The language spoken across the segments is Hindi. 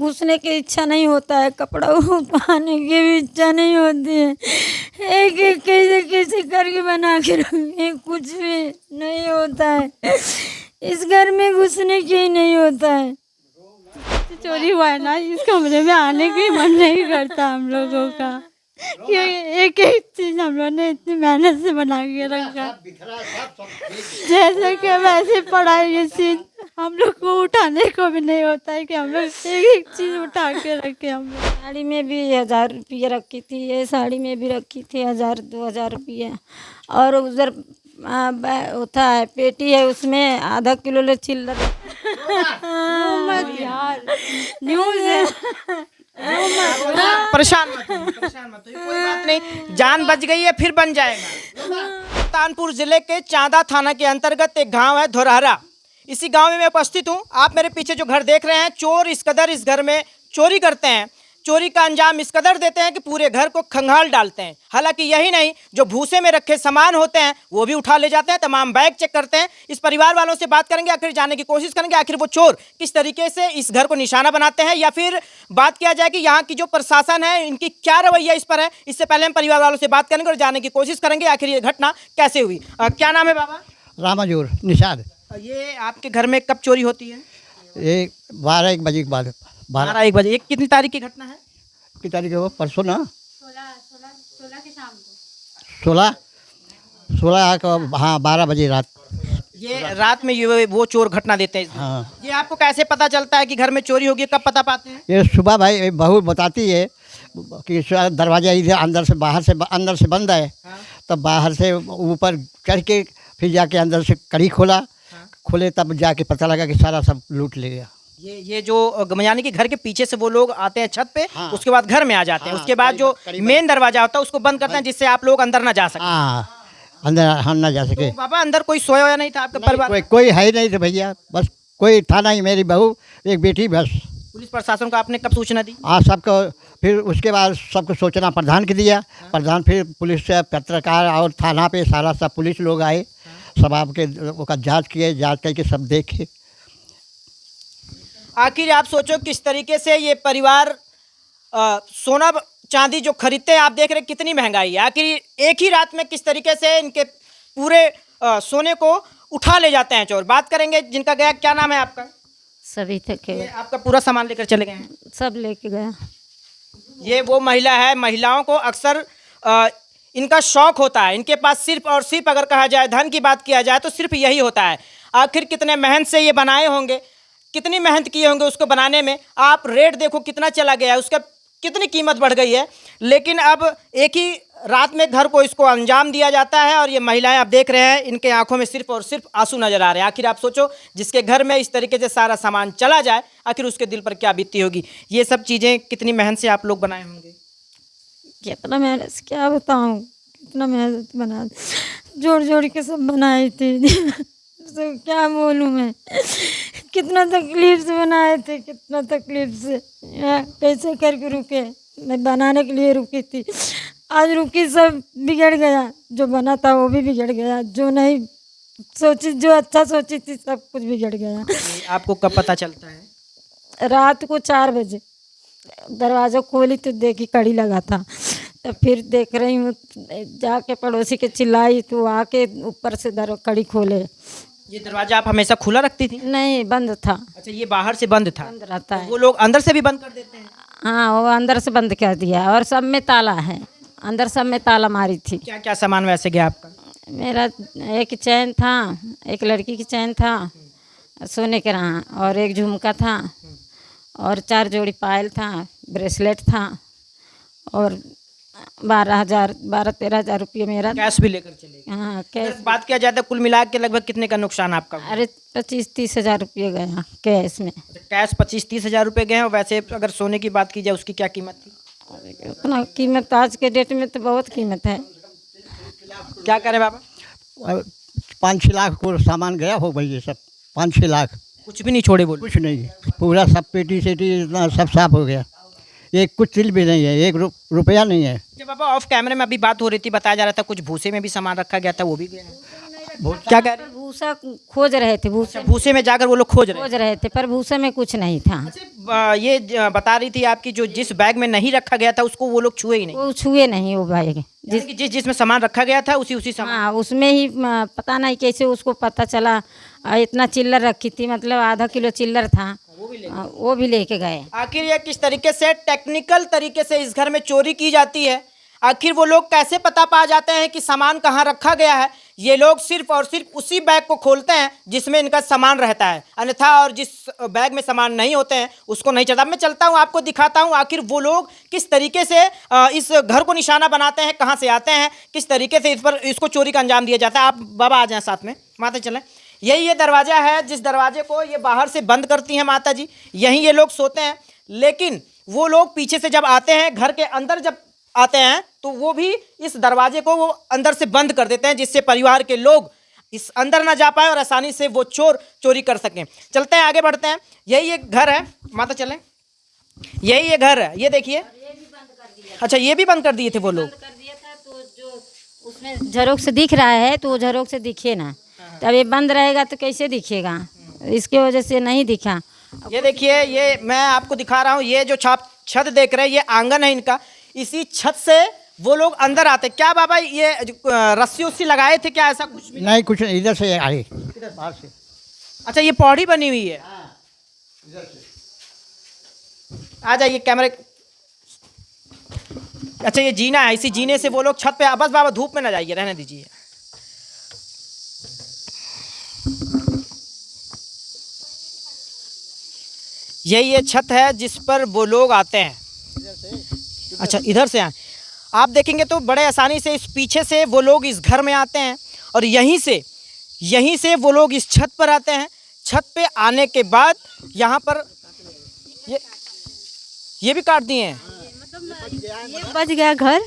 घुसने की इच्छा नहीं होता है, कपड़ा पाने की भी इच्छा नहीं होती है। एक एक कैसे कैसे करके बना के रखें, कुछ भी नहीं होता है, इस घर में घुसने की ही नहीं होता है। चोरी हुआ है ना, इस कमरे में आने का ही मन नहीं करता हम लोगों का, क्योंकि एक एक चीज हम लोग ने इतनी मेहनत से बना के रखा, जैसे कि वैसे पढ़ाई ये चीज हम लोग को उठाने को भी नहीं होता है कि हम लोग एक एक चीज उठा के रखे। हम लोग साड़ी में भी 1000 रुपये रखी थी, ये साड़ी में भी रखी थी 1000-2000 रुपये। और उधर होता है पेटी है, उसमें आधा किलो ले चिल्लर यार न्यूज है। परेशान मत होइए, कोई बात नहीं, जान बच गई है फिर बन जाएगा। कानपुर जिले के चांदा थाना के अंतर्गत एक गांव है धोरहरा। इसी गांव में मैं उपस्थित हूं। आप मेरे पीछे जो घर देख रहे हैं, चोर इस कदर इस घर में चोरी करते हैं, चोरी का अंजाम इस कदर देते हैं कि पूरे घर को खंगाल डालते हैं। हालांकि यही नहीं, जो भूसे में रखे सामान होते हैं वो भी उठा ले जाते हैं, तमाम बैग चेक करते हैं। इस परिवार वालों से बात करेंगे, आखिर जानने की कोशिश करेंगे आखिर वो चोर किस तरीके से इस घर को निशाना बनाते हैं, या फिर बात किया जाए कि यहाँ की जो प्रशासन है इनकी क्या रवैया इस पर है। इससे पहले हम परिवार वालों से बात करेंगे और जानने की कोशिश करेंगे आखिर ये घटना कैसे हुई। क्या नाम है बाबा? रामाजोर निषाद। ये आपके घर में कब चोरी होती है? ये 12-1 बजे के बाद 12-1 बजे। ये कितनी तारीख की घटना है? की तारीख है वो? परसों ना, 16 की शाम को 16 को, हाँ 12 बजे रात। ये रात में ये वो चोर घटना देते हैं। हाँ, ये आपको कैसे पता चलता है कि घर में चोरी होगी, कब पता पाते हैं? ये सुबह भाई बहू बताती है कि दरवाजा इधर अंदर से बाहर से अंदर से बंद है। तब बाहर से ऊपर चढ़ के फिर जाके अंदर से कड़ी खोला, खोले तब जाके पता लगा कि सारा सब लूट ले गया। ये जो यानी कि घर के पीछे से वो लोग आते हैं छत पे, हाँ। उसके बाद घर में आ जाते हैं। हाँ, उसके बाद जो मेन दरवाजा होता है उसको बंद करते हैं, जिससे आप लोग अंदर ना जा सकें। हाँ, अंदर हम ना जा सके। तो बाबा अंदर कोई सोया हुआ नहीं था आपका परिवार? कोई है ही नहीं थे भैया, बस कोई था नहीं, मेरी बहू एक बेटी बस। पुलिस प्रशासन को आपने कब सूचना दी? हाँ सबको, फिर उसके बाद सबको सूचना प्रधान के दिया। प्रधान फिर पुलिस से पत्रकार और थाना पे सारा सब पुलिस लोग आए, सब आपके उसका जांच किए, जांच करके सब देखे। आखिर आप सोचो किस तरीके से ये परिवार सोना चांदी जो खरीदते हैं, आप देख रहे कितनी महंगाई है। आखिर एक ही रात में किस तरीके से इनके पूरे सोने को उठा ले जाते हैं चोर। बात करेंगे जिनका गया। क्या नाम है आपका? सभी थे ये आपका पूरा सामान लेकर चले गए हैं? सब लेके गया। ये वो महिला है। महिलाओं को अक्सर इनका शौक होता है, इनके पास सिर्फ और सिर्फ अगर कहा जाए धन की बात किया जाए तो सिर्फ यही होता है। आखिर कितने मेहनत से ये बनाए होंगे, कितनी मेहनत किए होंगे उसको बनाने में। आप रेट देखो कितना चला गया है, उसका कितनी कीमत बढ़ गई है। लेकिन अब एक ही रात में घर को इसको अंजाम दिया जाता है। और ये महिलाएं आप देख रहे हैं, इनके आंखों में सिर्फ और सिर्फ आंसू नजर आ रहे हैं। आखिर आप सोचो, जिसके घर में इस तरीके से सारा सामान चला जाए, आखिर उसके दिल पर क्या बीतती होगी। ये सब चीज़ें कितनी मेहनत से आप लोग बनाए होंगे। कितना मेहनत से क्या बताऊँ, कितना मेहनत बना, जोड़ जोड़ के सब बनाए थे। तो क्या बोलूँ मैं, कितना तकलीफ से बनाए थे, कितना तकलीफ से। कैसे करके रुके, मैं बनाने के लिए रुकी थी, आज रुकी सब बिगड़ गया। जो बना था वो भी बिगड़ गया, जो नहीं सोची, जो अच्छा सोची थी सब कुछ बिगड़ गया। आपको कब पता चलता है? रात को 4 बजे दरवाज़ा खोली तो देखी कड़ी लगा था। तब फिर देख रही हूँ, जाके पड़ोसी के चिल्लाई तो आके ऊपर से कड़ी खोले। ये दरवाजा आप हमेशा खुला रखती थी? नहीं, बंद था। अच्छा, ये बाहर से बंद था? बंद रहता है। वो लोग अंदर से भी बंद कर देते हैं? हाँ, वो अंदर से बंद कर दिया और सब में ताला है, अंदर सब में ताला मारी थी। क्या क्या सामान वैसे गया आपका? मेरा एक चैन था, एक लड़की की चैन था सोने के रहा, और एक झुमका था, और 4 जोड़ी पायल था, ब्रेसलेट था, और 12,000-13,000 रुपये मेरा कैश भी लेकर चले गए? हाँ, कैश। अगर बात किया जाए तो कुल मिला के लगभग कितने का नुकसान आपका हुआ? अरे 25-30 हज़ार रुपये गया कैश में। कैश 25-30 हज़ार रुपये गए हैं। और वैसे अगर सोने की बात की जाए उसकी क्या कीमत थी? उतना कीमत आज के डेट में तो बहुत कीमत है। क्या करें बाबा? 5-6 लाख को सामान गया हो भाई, ये सब 5-6 लाख, कुछ भी नहीं छोड़े बोल। कुछ नहीं, पूरा सब पेटी सेटी इतना सब साफ हो गया। ये कुछ तिल भी नहीं है, 1 रुपया नहीं है। जब बाबा ऑफ कैमरे में अभी बात हो रही थी, बताया जा रहा था कुछ भूसे में भी सामान रखा गया था, वो भी गया है। क्या कह रहे हैं? भूसा खोज रहे थे, भूसे भूसे में जाकर वो लोग खोज रहे हैं। खोज रहे थे, पर भूसे में कुछ नहीं था। अच्छा, ये बता रही थी आपकी जो जिस बैग में नहीं रखा गया था उसको वो लोग छुए ही नहीं, वो छुए नहीं वो बैग। यानी कि जिसमें सामान रखा गया था उसी सामान। हाँ, उसमें ही पता नहीं कैसे उसको पता चला। इतना चिल्लर रखी थी, मतलब आधा किलो चिल्लर था, वो भी लेके गए। आखिर ये किस तरीके से टेक्निकल तरीके से इस घर में चोरी की जाती है? आखिर वो लोग कैसे पता पा जाते हैं कि सामान कहाँ रखा गया है? ये लोग सिर्फ और सिर्फ उसी बैग को खोलते हैं जिसमें इनका सामान रहता है, अन्यथा और जिस बैग में सामान नहीं होते हैं उसको नहीं चलता। मैं चलता हूँ, आपको दिखाता हूँ आखिर वो लोग किस तरीके से इस घर को निशाना बनाते हैं, कहाँ से आते हैं, किस तरीके से इसको चोरी का अंजाम दिया जाता है। आप बाबा आ जाएँ साथ में, माता चलें। यही ये दरवाज़ा है जिस दरवाजे को ये बाहर से बंद करती हैं माता जी, यहीं ये लोग सोते हैं। लेकिन वो लोग पीछे से जब आते हैं, घर के अंदर जब आते हैं, तो वो भी इस दरवाजे को वो अंदर से बंद कर देते हैं, जिससे परिवार के लोग इस अंदर ना जा पाए और आसानी से वो चोरी कर सकें। चलते हैं, आगे बढ़ते हैं। यही एक घर है, माता चलें। यही ये घर है, ये देखिए। अच्छा, ये भी बंद कर दिए थे वो लोग। कर दिया था, तो जो उसमें झरोख से दिख रहा है तो वो झरोख से दिखे ना, तब ये बंद रहेगा तो कैसे दिखेगा, इसके वजह से नहीं दिखा। ये देखिए, ये मैं आपको दिखा रहा हूँ, ये जो छत देख रहे हैं, ये आंगन है इनका। इसी छत से वो लोग अंदर आते। क्या बाबा ये रस्सी उस्सी लगाए थे क्या? ऐसा कुछ भी नहीं, कुछ नहीं, इधर से आए, इधर बाहर से। अच्छा, ये पौड़ी बनी हुई है। आ जाइए कैमरे। अच्छा, ये जीना है, इसी जीने से वो लोग छत पे। बस बाबा धूप में ना जाइए, रहने दीजिए। यही ये छत है जिस पर वो लोग आते हैं। अच्छा, इधर से आए। आप देखेंगे तो बड़े आसानी से इस पीछे से वो लोग इस घर में आते हैं और यहीं से वो लोग इस छत पर आते हैं। छत पे आने के बाद यहाँ पर ये भी काट दिए हैं। ये बच गया घर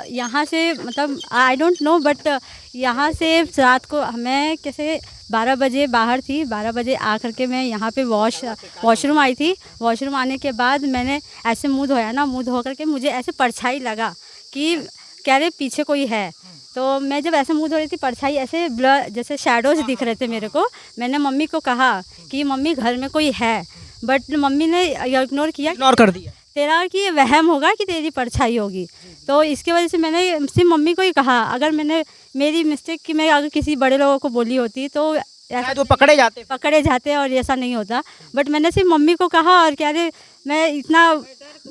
यहाँ से, मतलब आई डोंट नो, बट यहाँ से रात को मैं कैसे 12 बजे बाहर थी, 12 बजे आकर के मैं यहाँ पे वॉशरूम आई थी। वॉशरूम आने के बाद मैंने ऐसे मुंह धोया ना, मुंह धो करके मुझे ऐसे परछाई लगा कि कह रहे पीछे कोई है। तो मैं जब ऐसे मुंह धो रही थी, परछाई ऐसे ब्लर जैसे शैडोज दिख रहे थे मेरे को। मैंने मम्मी को कहा कि मम्मी घर में कोई है, बट मम्मी ने इग्नोर कर दिया। तेरा कि ये वहम होगा कि तेरी परछाई होगी। तो इसके वजह से मैंने सिर्फ मम्मी को ही कहा। अगर मेरी मिस्टेक कि मैं अगर किसी बड़े लोगों को बोली होती तो ऐसा तो पकड़े जाते और ऐसा नहीं होता। बट मैंने सिर्फ मम्मी को कहा, और क्या रे मैं इतना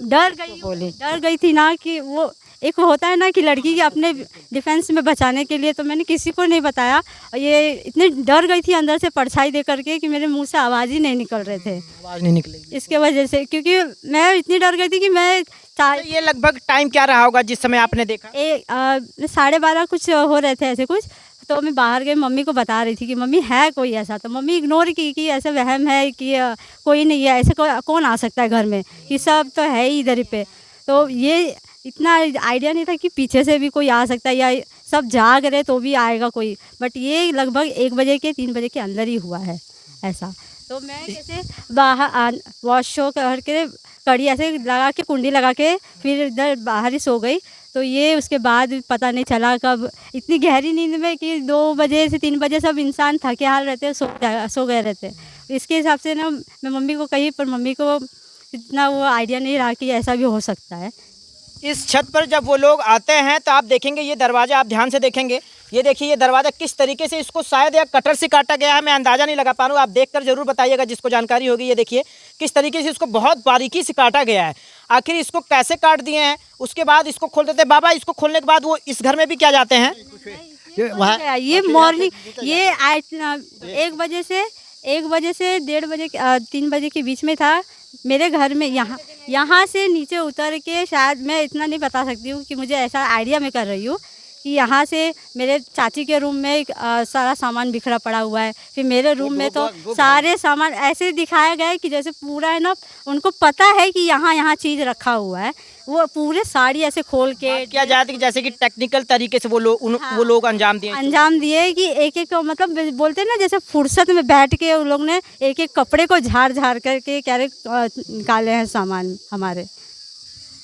डर गई थी ना कि वो एक होता है ना कि लड़की के अपने डिफेंस में बचाने के लिए, तो मैंने किसी को नहीं बताया। और ये इतनी डर गई थी अंदर से परछाई दे करके कि मेरे मुंह से आवाज़ ही नहीं निकल रहे थे। आवाज़ नहीं निकलेगी इसके वजह से, क्योंकि मैं इतनी डर गई थी कि मैं ये लगभग टाइम क्या रहा होगा जिस समय आपने देखा? 12:30 कुछ हो रहे थे ऐसे कुछ। तो मैं बाहर गई, मम्मी को बता रही थी कि मम्मी है कोई ऐसा। तो मम्मी इग्नोर की कि ऐसे वहम है कि कोई नहीं है, ऐसे कौन आ सकता है घर में, कि सब तो है ही इधर ही पे। तो ये इतना आइडिया नहीं था कि पीछे से भी कोई आ सकता है या सब जाग रहे तो भी आएगा कोई। बट ये लगभग 1 बजे के 3 बजे के अंदर ही हुआ है ऐसा। तो मैं कैसे बाहर वॉश शो करके कड़ी ऐसे लगा के, कुंडी लगा के फिर इधर बाहर ही सो गई। तो ये उसके बाद पता नहीं चला कब, इतनी गहरी नींद में कि 2 बजे से 3 बजे सब इंसान थके हाल रहते, सो गए रहते। इसके हिसाब से ना मैं मम्मी को कही, पर मम्मी को इतना वो आइडिया नहीं रहा कि ऐसा भी हो सकता है। इस छत पर जब वो लोग आते हैं तो आप देखेंगे ये दरवाज़ा, आप ध्यान से देखेंगे, ये देखिए ये दरवाज़ा किस तरीके से, इसको शायद या कटर से काटा गया है, मैं अंदाज़ा नहीं लगा पा रहा हूँ। आप देखकर ज़रूर बताइएगा जिसको जानकारी होगी। ये देखिए किस तरीके से इसको बहुत बारीकी से काटा गया है। आखिर इसको कैसे काट दिए हैं, उसके बाद इसको खोल देते हैं। बाबा, इसको खोलने के बाद वो इस घर में भी क्या जाते हैं? ये मॉर्निंग ये 1 बजे से 1:30 बजे 3 बजे के बीच में था मेरे घर में। यहाँ से नीचे उतर के, शायद मैं इतना नहीं बता सकती हूँ कि मुझे ऐसा आइडिया मैं कर रही हूँ कि यहाँ से मेरे चाची के रूम में सारा सामान बिखरा पड़ा हुआ है। फिर मेरे रूम में तो सारे सामान ऐसे दिखाया गया है कि जैसे पूरा है ना, उनको पता है कि यहाँ चीज़ रखा हुआ है। वो पूरे साड़ी ऐसे खोल के क्या जाती, जैसे कि टेक्निकल तरीके से वो लोग अंजाम दिए कि एक मतलब बोलते हैं ना, जैसे फुर्सत में बैठ के उन लोग ने एक कपड़े को झाड़ करके क्या निकाले हैं सामान हमारे।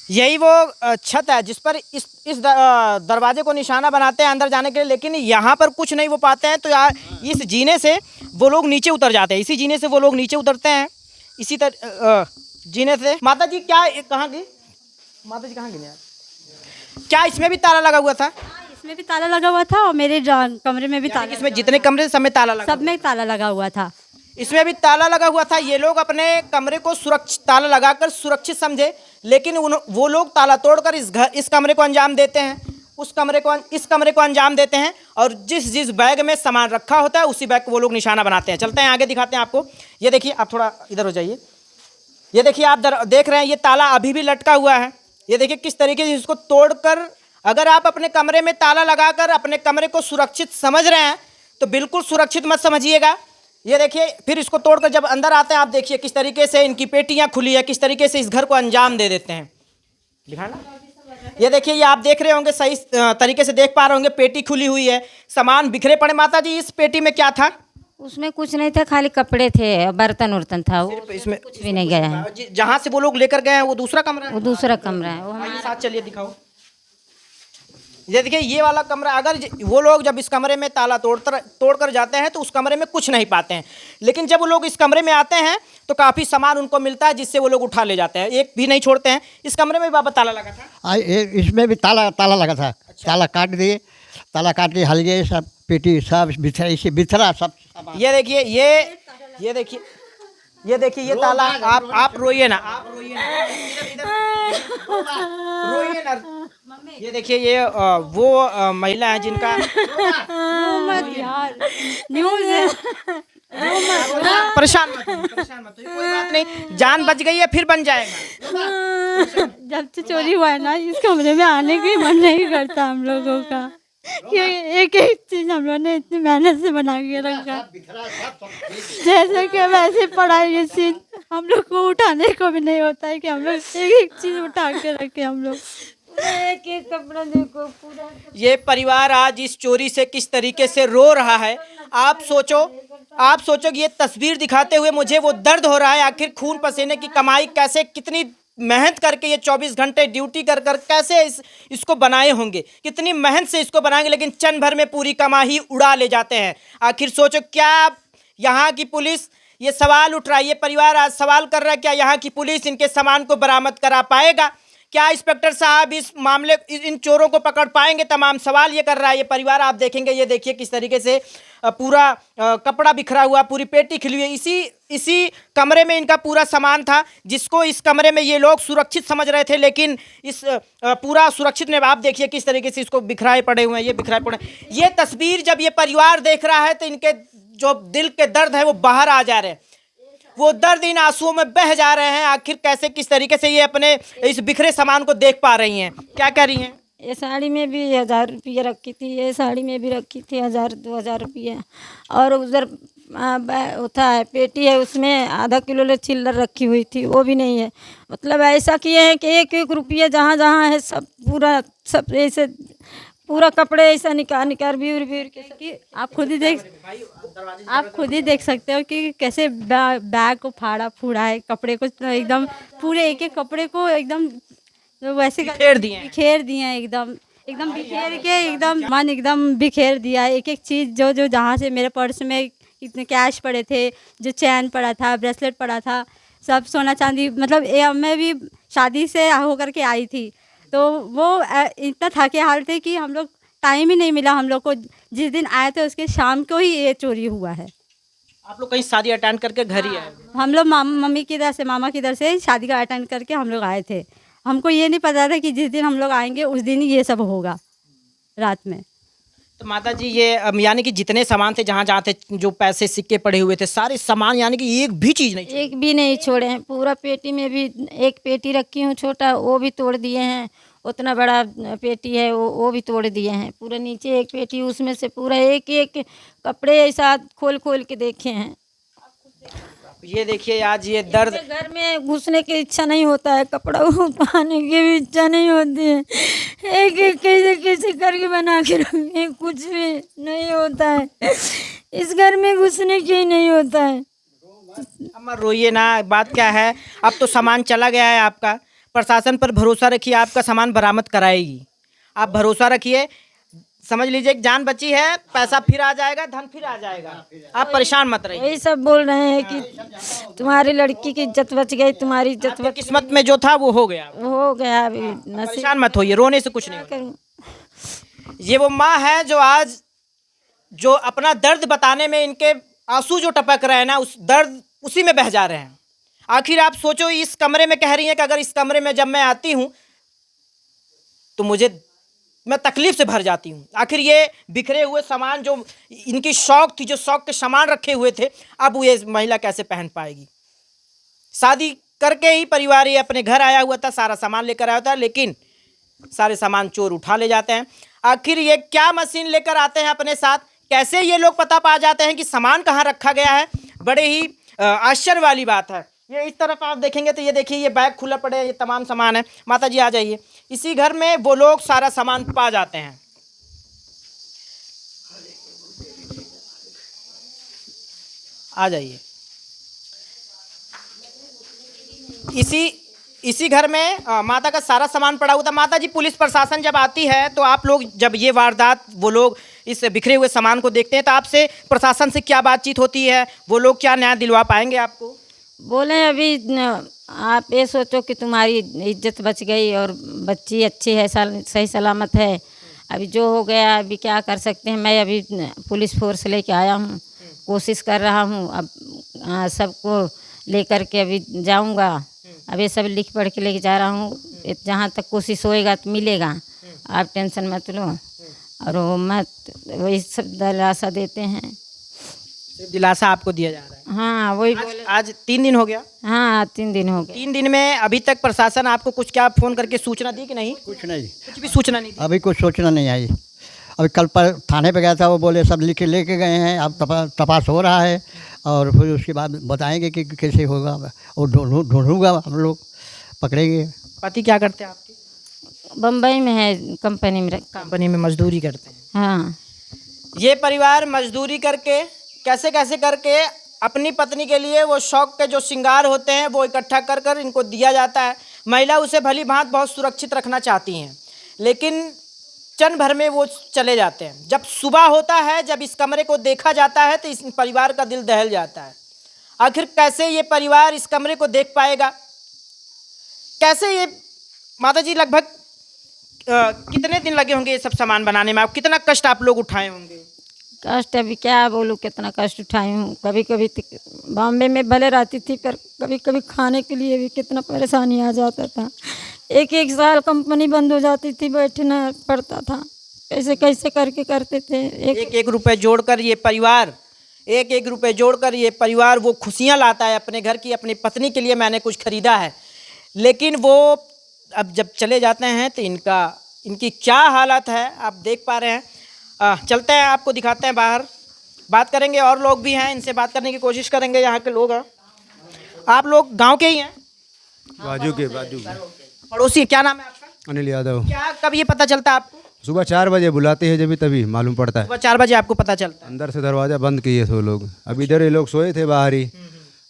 यही वो छत है जिस पर इस दरवाजे को निशाना बनाते हैं अंदर जाने के लिए, लेकिन यहाँ पर कुछ नहीं वो पाते हैं। तो यार इस जीने से वो लोग नीचे उतर जाते हैं, इसी जीने से वो लोग नीचे उतरते हैं, इसी तरह जीने से। माता जी क्या कहाँ गई? माता जी कहाँ गई यार? क्या इसमें भी ताला लगा हुआ था? इसमें भी ताला लगा हुआ था और मेरे कमरे में भी ताला, इसमें जितने कमरे थे सब में ताला लगा? सब में ताला लगा हुआ था। इसमें भी ताला लगा हुआ था। ये लोग अपने कमरे को सुरक्षित ताला लगाकर सुरक्षित समझे, लेकिन वो लोग ताला तोड़कर इस कमरे को अंजाम देते हैं, इस कमरे को अंजाम देते हैं। और जिस बैग में सामान रखा होता है उसी बैग को वो लोग निशाना बनाते हैं। चलते हैं आगे, दिखाते हैं आपको। ये देखिए, आप थोड़ा इधर हो जाइए। ये देखिए, आप देख रहे हैं ये ताला अभी भी लटका हुआ है। ये देखिए किस तरीके से इसको तोड़कर, अगर आप अपने कमरे में ताला लगाकर अपने कमरे को सुरक्षित समझ रहे हैं तो बिल्कुल सुरक्षित मत समझिएगा। ये देखिए, फिर इसको तोड़कर जब अंदर आते हैं आप देखिए किस तरीके से इनकी पेटियां खुली है, किस तरीके से इस घर को अंजाम दे देते हैं। दिखाना। ये देखिए, ये आप देख रहे होंगे, सही तरीके से देख पा रहे होंगे, पेटी खुली हुई है, सामान बिखरे पड़े। माता जी इस पेटी में क्या था? उसमें कुछ नहीं था, खाली कपड़े थे, बर्तन उर्तन था, वो इसमें कुछ भी नहीं गया है। जहाँ से वो लोग लेकर गए हैं वो दूसरा कमरा है? वो दूसरा कमरा है, वो आइए साथ चलिए, दिखाओ। ये देखिए, ये वाला कमरा, अगर वो लोग जब इस कमरे में ताला तोड़कर जाते हैं तो उस कमरे में कुछ नहीं पाते हैं, लेकिन जब वो लोग इस कमरे में आते हैं तो काफ़ी सामान उनको मिलता है जिससे वो लोग उठा ले जाते हैं, एक भी नहीं छोड़ते हैं। इस कमरे में बाबा ताला लगा था? इसमें भी ताला लगा था। ताला काट दिए, ताला काट के हल गए, सब पेटी सब बिथरा सब। ये देखिए, ये देखिए, ये ताला, आप रोइए ना, रोइए ना। ये देखिए, ये वो महिला है जिनका परेशान मत होइए, कोई बात नहीं, जान बच गई है, फिर बन जाएगा। जब से चोरी हुआ है ना, इस कमरे में आने का मन नहीं करता हम लोगों का, क्योंकि एक एक चीज हम लोग ने इतनी मेहनत से बना के रखा, जैसे कि वैसे पढ़ाई की चीज हम लोग को उठाने को भी नहीं होता है कि हम लोग एक एक चीज उठा के रखे। हम लोग एक एक कपड़ा देखो पूरा। ये परिवार आज इस चोरी से किस तरीके से रो रहा है। आप सोचो कि ये तस्वीर दिखाते हुए मुझे वो दर्द हो रहा है। आखिर खून पसीने की कमाई कैसे, कितनी मेहनत करके ये 24 घंटे ड्यूटी कर कैसे इसको बनाए होंगे, कितनी मेहनत से इसको बनाएंगे, लेकिन क्षण भर में पूरी कमाई उड़ा ले जाते हैं। आखिर सोचो, क्या यहाँ की पुलिस, ये सवाल उठ रहा है, ये परिवार आज सवाल कर रहा है, क्या यहाँ की पुलिस इनके सामान को बरामद करा पाएगा? क्या इंस्पेक्टर साहब इस मामले, इन चोरों को पकड़ पाएंगे? तमाम सवाल ये कर रहा है ये परिवार। आप देखेंगे, ये देखिए किस तरीके से पूरा कपड़ा बिखरा हुआ, पूरी पेटी खिली हुई है। इसी कमरे में इनका पूरा सामान था, जिसको इस कमरे में ये लोग सुरक्षित समझ रहे थे, लेकिन इस पूरा सुरक्षित में आप देखिए किस तरीके से इसको बिखराए पड़े हुए हैं, ये बिखराए पड़े। ये तस्वीर जब ये परिवार देख रहा है तो इनके जो दिल के दर्द है वो बाहर आ जा रहे हैं, वो दर्द इन आंसुओं में बह जा रहे हैं। आखिर कैसे, किस तरीके से ये अपने इस बिखरे सामान को देख पा रही हैं? क्या कह रही हैं? ये साड़ी में भी 1000 रुपये रखी थी, ये साड़ी में भी रखी थी 1000-2000 रुपये, और उधर होता है पेटी है, उसमें आधा किलो चिल्लर रखी हुई थी, वो भी नहीं है। मतलब ऐसा किए हैं कि एक एक रुपये जहाँ जहाँ है सब पूरा, सब ऐसे पूरा कपड़े ऐसा निकाल बीर के। आप खुद ही देख सकते हो कि कैसे बैग को फाड़ा फूड़ा है, कपड़े को एकदम पूरे एक एक कपड़े को एकदम वैसे बिखेर दिए हैं, एकदम बिखेर के एकदम मन एकदम बिखेर दिया है। एक एक चीज़ जो जहाँ से मेरे पर्स में इतने कैश पड़े थे, जो चैन पड़ा था, ब्रेसलेट पड़ा था, सब सोना चांदी, मतलब मैं भी शादी से होकर के आई थी, तो वो इतना थके हाल थे कि हम लोग टाइम ही नहीं मिला हम लोग को। जिस दिन आए थे उसके शाम को ही ये चोरी हुआ है। आप लोग कहीं शादी अटेंड करके घर ही आए? हम लोग मम्मी की इधर से, मामा की इधर से शादी का अटेंड करके हम लोग आए थे। हमको ये नहीं पता था कि जिस दिन हम लोग आएंगे उस दिन ही ये सब होगा रात में। तो माता जी, ये यानी कि जितने सामान थे, जहाँ थे, जो पैसे सिक्के पड़े हुए थे, सारे सामान यानी कि एक भी चीज़ नहीं, एक भी नहीं छोड़े हैं। पूरा पेटी में भी एक पेटी रखी हूँ छोटा, वो भी तोड़ दिए हैं। उतना बड़ा पेटी है वो भी तोड़ दिए हैं। पूरा नीचे एक पेटी, उसमें से पूरा एक एक कपड़े ऐसा खोल के देखे हैं। ये देखिए, आज ये दर्द, घर में घुसने की इच्छा नहीं होता है, कपड़ा उठाने की भी इच्छा नहीं होती है। एक एक कैसे करके बना के रखे, कुछ भी नहीं होता है, इस घर में घुसने की ही नहीं होता है। अम्मा रोइए ना, बात क्या है, अब तो सामान चला गया है आपका, प्रशासन पर भरोसा रखिए, आपका सामान बरामद कराएगी। आप भरोसा रखिए, समझ लीजिए कि जान बची है, पैसा फिर आ जाएगा, धन फिर आ जाएगा। आप परेशान मत रहिए। वही सब बोल रहे हैं कि तुम्हारी लड़की की इज्जत बच गई, तुम्हारी इज्जत आपकी बच किस्मत में जो था वो हो गया। हो गया। अभी नसीब परेशान मत होइए, रोने से कुछ नहीं होगा। करूं। ये वो माँ है जो आज जो अपना दर्द बताने में इनके आंसू जो टपक रहे हैं ना, उस दर्द उसी में बह जा रहे हैं। आखिर आप सोचो, इस कमरे में कह रही हैं कि अगर इस कमरे में जब मैं आती हूँ तो मैं तकलीफ से भर जाती हूँ। आखिर ये बिखरे हुए सामान जो इनकी शौक थी, जो शौक के सामान रखे हुए थे, अब ये महिला कैसे पहन पाएगी। शादी करके ही परिवार ये अपने घर आया हुआ था, सारा सामान लेकर आया था, लेकिन सारे सामान चोर उठा ले जाते हैं। आखिर ये क्या मशीन लेकर आते हैं अपने साथ, कैसे ये लोग पता पा जाते हैं कि सामान कहाँ रखा गया है। बड़े ही आश्चर्य वाली बात है। ये इस तरफ आप देखेंगे तो ये देखिए, ये बैग खुला पड़े है, ये तमाम सामान है। माता जी आ जाइए। इसी घर में वो लोग सारा सामान पा जाते हैं। आ जाइए। इसी घर में माता का सारा सामान पड़ा हुआ था। माता जी, पुलिस प्रशासन जब आती है तो आप लोग जब ये वारदात, वो लोग इस बिखरे हुए सामान को देखते हैं तो आपसे प्रशासन से क्या बातचीत होती है, वो लोग क्या न्याय दिलवा पाएंगे आपको? बोले अभी आप ये सोचो कि तुम्हारी इज्जत बच गई और बच्ची अच्छी है, सही सलामत है। अभी जो हो गया अभी क्या कर सकते हैं। मैं अभी पुलिस फोर्स लेके आया हूँ, कोशिश कर रहा हूँ। अब सबको लेकर के अभी जाऊँगा। अब ये सब लिख पढ़ के लेके जा रहा हूँ। जहाँ तक कोशिश होएगा तो मिलेगा, आप टेंशन मत लो। और वो मत वही सब दिलासा देते हैं। दिलासा आपको दिया जा रहा है? हाँ वही आज 3 दिन हो गया। हाँ 3 दिन हो गए। 3 दिन में अभी तक प्रशासन आपको कुछ क्या फ़ोन करके सूचना दी कि नहीं? कुछ नहीं, कुछ भी सूचना नहीं दी। अभी कुछ सूचना नहीं आई। अभी कल पर थाने पे गया था, वो बोले सब लिख के लेके गए हैं, अब तपास हो रहा है और फिर उसके बाद बताएंगे कि कैसे होगा। और ढूंढूंगा, हम लोग पकड़ेंगे। पति क्या करते हैं आपके? बम्बई में है, कंपनी में कंपनी में मजदूरी करते हैं। हाँ। ये परिवार मजदूरी करके कैसे कैसे करके अपनी पत्नी के लिए वो शौक के जो श्रृंगार होते हैं वो इकट्ठा कर कर इनको दिया जाता है। महिला उसे भली भांत बहुत सुरक्षित रखना चाहती हैं, लेकिन क्षण भर में वो चले जाते हैं। जब सुबह होता है, जब इस कमरे को देखा जाता है तो इस परिवार का दिल दहल जाता है। आखिर कैसे ये परिवार इस कमरे को देख पाएगा, कैसे ये? माता जी, लगभग कितने दिन लगे होंगे ये सब सामान बनाने में? आप कितना कष्ट आप लोग उठाए होंगे? कष्ट अभी क्या बोलूँ, कितना कष्ट उठाई हूँ। कभी कभी बॉम्बे में भले रहती थी, पर कभी कभी खाने के लिए भी कितना परेशानी आ जाता था। एक साल कंपनी बंद हो जाती थी, बैठना पड़ता था। कैसे कैसे करके करते थे। एक रुपए जोड़कर ये परिवार, एक रुपए जोड़कर ये परिवार वो खुशियाँ लाता है अपने घर की। अपनी पत्नी के लिए मैंने कुछ खरीदा है, लेकिन वो अब जब चले जाते हैं तो इनकी क्या हालत है आप देख पा रहे हैं। चलते हैं, आपको दिखाते हैं बाहर। बात करेंगे, और लोग भी हैं, इनसे बात करने की कोशिश करेंगे। यहाँ के लोग हैं। आप लोग गांव के ही हैं? बाजू के पड़ोसी। क्या नाम है आपका? अनिल यादव। क्या कब ये पता चलता है आपको? सुबह 4 बजे बुलाते हैं, जब तभी मालूम पड़ता है। सुबह 4 बजे आपको पता चलता है? अंदर से दरवाज़ा बंद किए थे वो लोग। अभी इधर ये लोग सोए थे बाहर ही।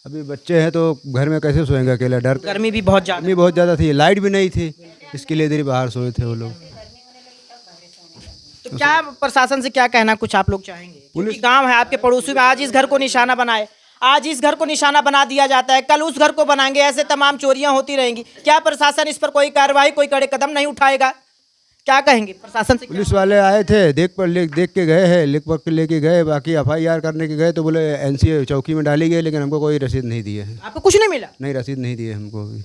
अभी बच्चे हैं तो घर में कैसे सोएंगे अकेले, डर। गर्मी भी बहुत ज़्यादा थी, लाइट भी नहीं थी, इसके लिए इधर ही बाहर सोए थे वो लोग। तो क्या प्रशासन से क्या कहना कुछ आप लोग चाहेंगे? क्योंकि गांव है आपके पड़ोसी में, आज इस घर को निशाना बनाए, आज इस घर को निशाना बना दिया जाता है, कल उस घर को बनाएंगे, ऐसे तमाम चोरियां होती रहेंगी। क्या प्रशासन इस पर कोई कार्रवाई, कोई कड़े कदम नहीं उठाएगा? क्या कहेंगे प्रशासन से? पुलिस वाले आए थे, देख के गए हैं, लिख पढ़ के लेके गए। बाकी FIR करने के गए तो बोले NC चौकी में डाली गई, लेकिन हमको कोई रसीद नहीं दिए है। आपको कुछ नहीं मिला? नहीं, रसीद नहीं दिए हमको अभी।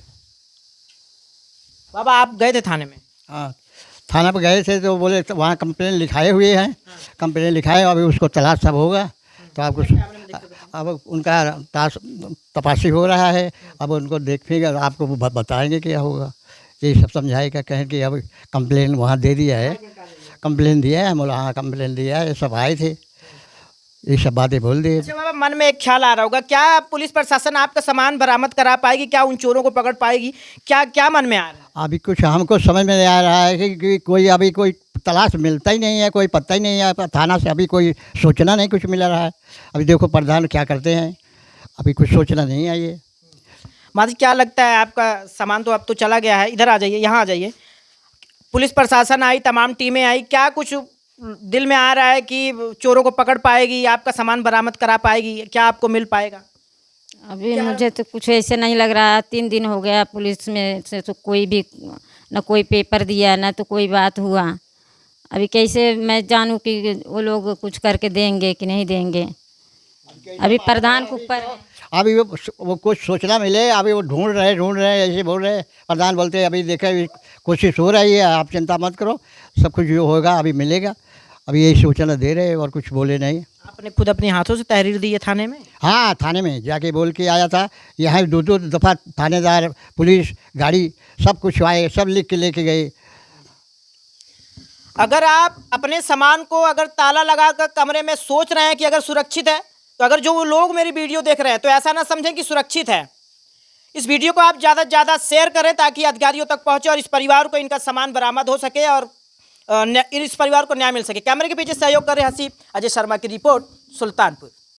बाबा, आप गए थे थाने में? हाँ, थाना पर गए थे तो बोले तो वहाँ कंप्लेन लिखाए हुए हैं। कंप्लेन लिखाए, अभी उसको तलाश सब होगा तो आपको अब उनका तपाशी हो रहा है। अब उनको देखेंगे, आपको बताएंगे क्या होगा। ये सब समझाएगा, कहें कि अब कंप्लेन वहाँ दे दिया है, कंप्लेन दिया है, हम हाँ कंप्लेन दिया है, सब आए थे, ये सब बातें बोल दिए। अच्छा बाबा, मन में एक ख्याल आ रहा होगा, क्या पुलिस प्रशासन आपका सामान बरामद करा पाएगी? क्या उन चोरों को पकड़ पाएगी? क्या मन में आ रहा है? अभी कुछ हमको समझ में नहीं आ रहा है कि कोई अभी कोई तलाश मिलता ही नहीं है, कोई पता ही नहीं है। थाना से अभी कोई सूचना नहीं कुछ मिल रहा है। अभी देखो प्रधान क्या करते हैं, अभी कुछ सूचना नहीं आई है। माता जी क्या लगता है, आपका सामान तो अब तो चला गया है, इधर आ जाइए, यहाँ आ जाइए। पुलिस प्रशासन आई, तमाम टीमें आई, क्या कुछ दिल में आ रहा है कि चोरों को पकड़ पाएगी, आपका सामान बरामद करा पाएगी, क्या आपको मिल पाएगा? अभी मुझे तो कुछ ऐसे नहीं लग रहा। 3 दिन हो गया पुलिस में से तो कोई भी ना कोई पेपर दिया ना तो कोई बात हुआ। अभी कैसे मैं जानूं कि वो लोग कुछ करके देंगे कि नहीं देंगे। अभी प्रधान के ऊपर है। अभी वो कुछ सोचना मिले, अभी वो ढूंढ रहे ऐसे बोल रहे। प्रधान बोलते हैं अभी देखे कोशिश हो रही है, आप चिंता मत करो, सब कुछ जो होगा अभी मिलेगा। अभी यही सूचना दे रहे और कुछ बोले नहीं। आपने खुद अपने हाथों से तहरीर दी है थाने में? हाँ, थाने में जाके बोल के आया था। यहाँ 2-2 दफ़ा थानेदार, पुलिस गाड़ी सब कुछ आए, सब लिख के लेके गए। अगर आप अपने सामान को अगर ताला लगाकर कमरे में सोच रहे हैं कि अगर सुरक्षित है, तो अगर जो वो लोग मेरी वीडियो देख रहे हैं तो ऐसा ना समझें कि सुरक्षित है। इस वीडियो को आप ज़्यादा से ज़्यादा शेयर करें ताकि अधिकारियों तक पहुँचे और इस परिवार को इनका सामान बरामद हो सके और इस परिवार को न्याय मिल सके। कैमरे के पीछे सहयोग कर रहे हसीब अजय शर्मा की रिपोर्ट, सुल्तानपुर।